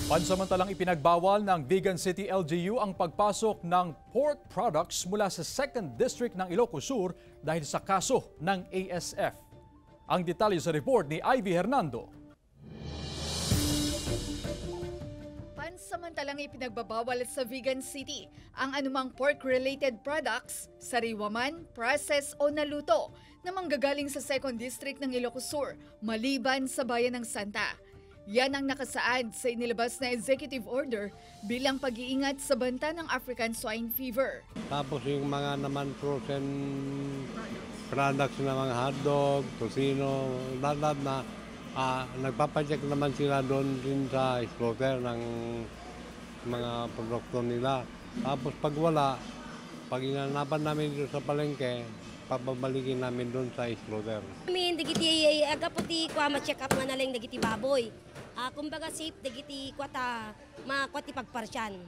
Pansamantalang ipinagbawal ng Vigan City LGU ang pagpasok ng pork products mula sa 2nd District ng Ilocos Sur dahil sa kaso ng ASF. Ang detalye sa report ni Ivy Hernando. Pansamantalang ipinagbabawal sa Vigan City ang anumang pork-related products, sariwa man, process o naluto na manggagaling sa 2nd District ng Ilocos Sur maliban sa bayan ng Santa. Yan ang nakasaad sa inilabas na executive order bilang pag-iingat sa banta ng African swine fever. Tapos yung mga naman frozen products na mga hotdog, tocino, lahat na nagpapacheck naman sila doon din sa slaughter ng mga produkto nila. Tapos pag wala, pag inanapan namin dito sa palengke, papabalikin namin doon sa slaughter. Amin, dagiti agaputi kwa ma-check up nga nalang dagiti baboy. Kumbaga safe dagiti kwata makwati pagparsyan.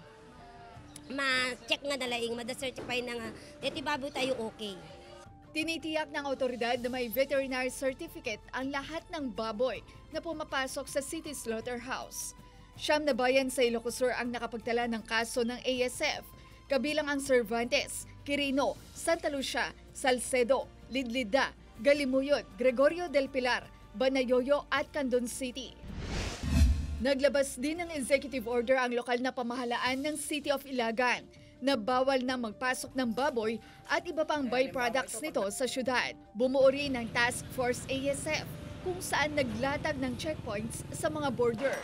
Ma-check nga nalaing, mada-certify na nga dagiti baboy tayo okay. Tinitiyak ng otoridad na may veterinary certificate ang lahat ng baboy na pumapasok sa City Slaughterhouse. 9 na bayan sa Ilocos Sur ang nakapagtala ng kaso ng ASF, kabilang ang Cervantes, Quirino, Santa Lucia, Salcedo, Lidlida, Galimuyod, Gregorio del Pilar, Banayoyo at Candon City. Naglabas din ng executive order ang lokal na pamahalaan ng City of Ilagan na bawal na magpasok ng baboy at iba pang byproducts nito sa syudad. Bumuo rin ng Task Force ASF kung saan naglatag ng checkpoints sa mga border.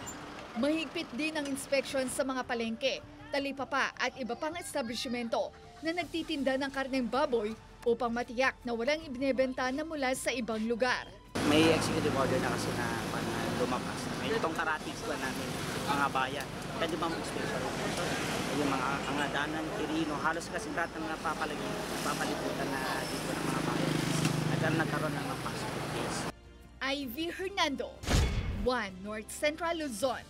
Mahigpit din ang inspection sa mga palengke, talipapa at iba pang establishmento na nagtitinda ng karneng baboy upang matiyak na walang ibinebenta na mula sa ibang lugar. May executive order na kasi na lumapas. May itong karating ba namin, mga bayan. Pwede ba mag-special? Yung mga Angadanan, Quirino, halos kasi lahat ng mga papalibutan na dito ng mga bayan. Nagkaroon ng mga passport case. Ivy Hernando, 1 North Central Luzon.